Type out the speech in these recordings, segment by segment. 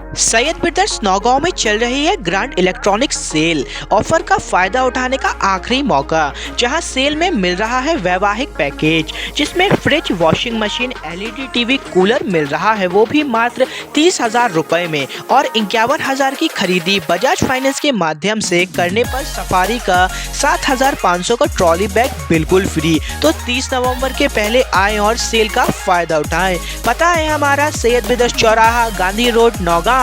Syed brothers Naugaon में चल रही है ग्रैंड इलेक्ट्रॉनिक्स सेल। ऑफर का फायदा उठाने का आखिरी मौका, जहां सेल में मिल रहा है वैवाहिक पैकेज जिसमें fridge, washing machine, LED TV, cooler मिल रहा है, वो भी मात्र 30,000 रुपए में। और 51,000 की खरीदी बजाज फाइनेंस के माध्यम से करने पर सफारी का 7,500 का ट्रॉली बैग बिल्कुल फ्री। तो 30 नवंबर के पहले आए और सेल का फायदा उठाएं। पता है हमारा सैयद ब्रदर्स चौराहा, गांधी रोड, नौगांव।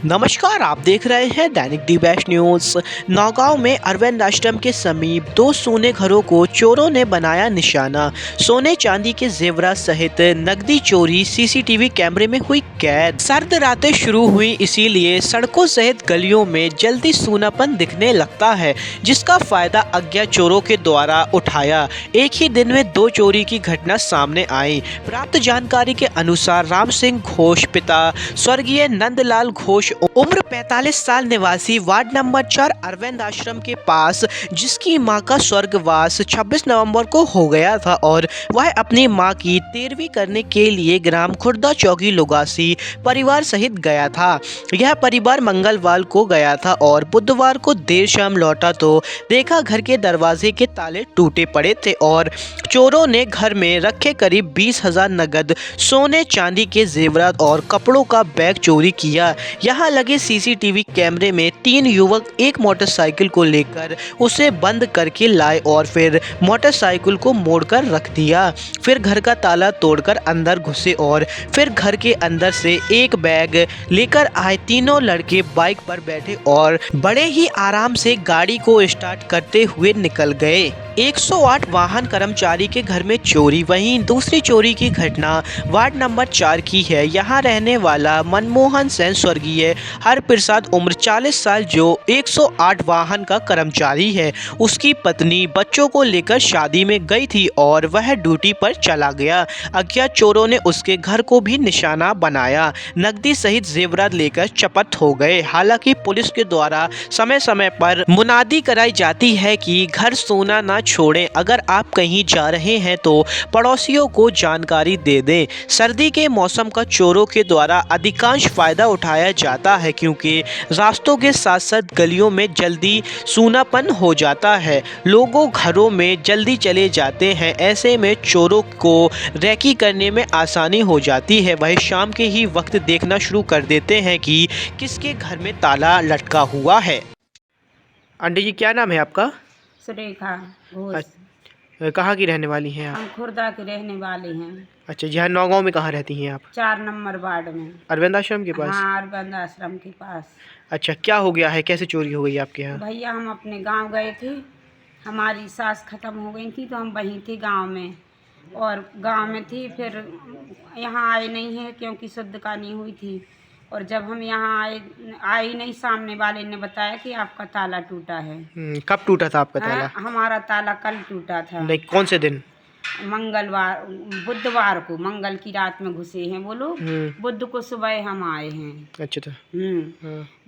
नमस्कार, आप देख रहे हैं दैनिक डी बैश न्यूज। नौगांव में अरविंद आश्रम के समीप 2 सोने घरों को चोरों ने बनाया निशाना। सोने चांदी के जेवरात सहित नकदी चोरी सीसीटीवी कैमरे में हुई कैद। सर्द रातें शुरू हुई, इसीलिए सड़कों सहित गलियों में जल्दी सूनापन दिखने लगता है, जिसका फायदा अज्ञात चोरों के द्वारा उठाया। एक ही दिन में 2 चोरी की घटना सामने आई। प्राप्त जानकारी के अनुसार राम सिंह घोष पिता स्वर्गीय नंदलाल घोष उम्र 45 साल, निवासी वार्ड नंबर 4 अरविंद आश्रम के पास, जिसकी मां का स्वर्गवास 26 नवंबर को हो गया था और वह अपनी मां की 13वीं करने के लिए ग्राम खुर्दा चौकी लुगासी परिवार सहित गया था। यह परिवार मंगलवार को गया था और बुधवार को देर शाम लौटा तो देखा घर के दरवाजे के ताले टूटे पड़े थे और चोरों ने घर में रखे करीब 20,000 नगद सोने चांदी के जेवरात और कपड़ों का बैग चोरी किया। यहाँ लगे सीसीटीवी कैमरे में 3 युवक एक मोटरसाइकिल को लेकर उसे बंद करके लाए और फिर मोटरसाइकिल को मोड़कर रख दिया। फिर घर का ताला तोड़कर अंदर घुसे और फिर घर के अंदर से एक बैग लेकर आए। तीनों लड़के बाइक पर बैठे और बड़े ही आराम से गाड़ी को स्टार्ट करते हुए निकल गए। 108 वाहन कर्मचारी के घर में चोरी। वहीं दूसरी चोरी की घटना वार्ड नंबर 4 की है। यहाँ रहने वाला मनमोहन सेन स्वर्गीय हरप्रसाद उम्र 40 साल, जो 108 वाहन का कर्मचारी है, उसकी पत्नी बच्चों को लेकर शादी में गई थी और वह ड्यूटी पर चला गया। अज्ञात चोरों ने उसके घर को भी निशाना बनाया, नकदी सहित जेवरात लेकर चपत हो गए। हालांकि पुलिस के द्वारा समय समय पर मुनादी कराई जाती है कि घर सोना ना छोड़ें, अगर आप कहीं जा रहे हैं तो पड़ोसियों को जानकारी दे दें। सर्दी के मौसम का चोरों के द्वारा अधिकांश फायदा उठाया जाता है, क्योंकि रास्तों के साथ साथ गलियों में जल्दी सूनापन हो जाता है, लोगों घरों में जल्दी चले जाते हैं। ऐसे में चोरों को रेकी करने में आसानी हो जाती है। वह शाम के ही वक्त देखना शुरू कर देते हैं कि किसके घर में ताला लटका हुआ है। आंटी जी, क्या नाम है आपका? सुरेखा घोष। कहाँ की रहने वाली हैं आप? हम खुर्दा के रहने वाले हैं। अच्छा जी, हाँ। नौगांव में कहाँ रहती हैं आप? 4 नंबर वार्ड में। अरविंद आश्रम के पास? हाँ, अरविंद आश्रम के पास। अच्छा, क्या हो गया है, कैसे चोरी हो गई आपके यहाँ? भैया, हम अपने गांव गए थे, हमारी सास खत्म हो गई थी तो हम वहीं थे गांव में, और गांव में थी। फिर यहाँ आए नहीं है क्योंकि शुद्ध का नहीं हुई थी। और जब हम यहाँ आए नहीं, सामने वाले ने बताया कि आपका ताला टूटा है। कब टूटा था आपका ताला? हमारा ताला कल टूटा था। नहीं, कौन से दिन? मंगलवार, बुधवार को, मंगल की रात में घुसे हैं वो लोग। बुध को सुबह हम आए हैं। अच्छा था।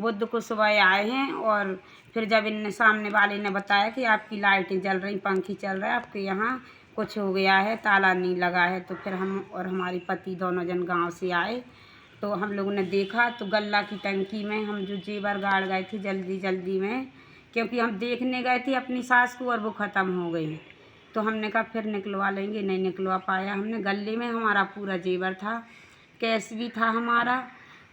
बुध को सुबह आए हैं और फिर जब इनने, सामने वाले ने बताया कि आपकी लाइटें जल रही, पंखी चल रहा है, आपके यहाँ कुछ हो गया है, ताला नहीं लगा है। तो फिर हम और हमारी पति दोनों जन गांव से आए, तो हम लोगों ने देखा तो गल्ला की टंकी में हम जो जेवर गाड़ गए थे जल्दी जल्दी में, क्योंकि हम देखने गए थे अपनी सास को और वो ख़त्म हो गई, तो हमने कहा फिर निकलवा लेंगे। नहीं निकलवा पाया हमने। गले में हमारा पूरा जेवर था, कैश भी था हमारा,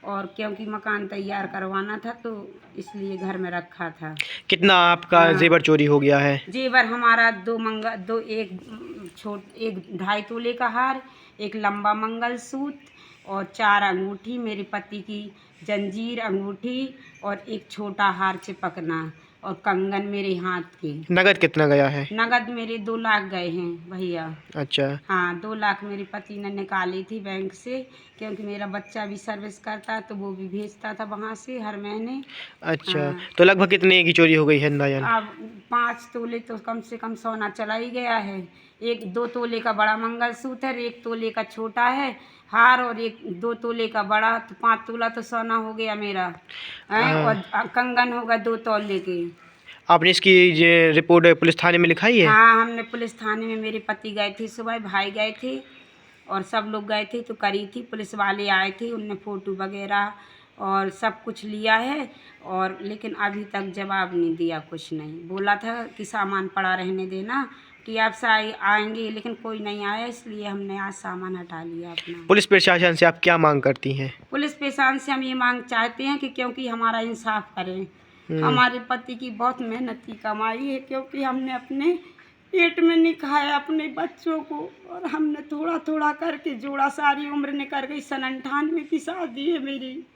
और क्योंकि मकान तैयार करवाना था तो इसलिए घर में रखा था। कितना आपका जेवर चोरी हो गया है? जेवर हमारा एक 2.5 तोले का हार, एक लंबा मंगलसूत्र और 4 अंगूठी, मेरे पति की जंजीर अंगूठी और एक छोटा हार चिपकना और कंगन मेरे हाथ के। नगद कितना गया है? नगद मेरे 2 लाख गए हैं भैया। अच्छा। हाँ, 2 लाख मेरे पति ने निकाली थी बैंक से, क्योंकि मेरा बच्चा भी सर्विस करता तो वो भी भेजता था वहाँ से हर महीने। अच्छा। हाँ। तो लगभग कितने की चोरी हो गई है अंदाजन? अब 5 तोले तो कम से कम सोना चला ही गया है। 2 तोले का बड़ा मंगलसूत्र है, 1 तोले का छोटा है हार और 2 तोले का बड़ा, तो 5 तोला तो सोना हो गया मेरा। और कंगन होगा 2 तोले के। आपने इसकी रिपोर्ट पुलिस थाने में लिखाई है? हाँ, हमने पुलिस थाने में, मेरे पति गए थे सुबह, भाई गए थे और सब लोग गए थे तो करी थी। पुलिस वाले आए थे, उनने फ़ोटो वगैरह और सब कुछ लिया है, और लेकिन अभी तक जवाब नहीं दिया, कुछ नहीं। बोला था कि सामान पड़ा रहने देना, कि आप आएंगे, लेकिन कोई नहीं आया, इसलिए हमने आज सामान हटा लिया अपना। पुलिस प्रशासन से आप क्या मांग करती हैं? पुलिस प्रशासन से हम ये मांग चाहते हैं कि क्योंकि हमारा इंसाफ करें। हमारे पति की बहुत मेहनत की कमाई है, क्योंकि हमने अपने पेट में नहीं खाया अपने बच्चों को, और हमने थोड़ा थोड़ा करके जोड़ा। सारी उम्र निकल गई, सन 98 की शादी है मेरी।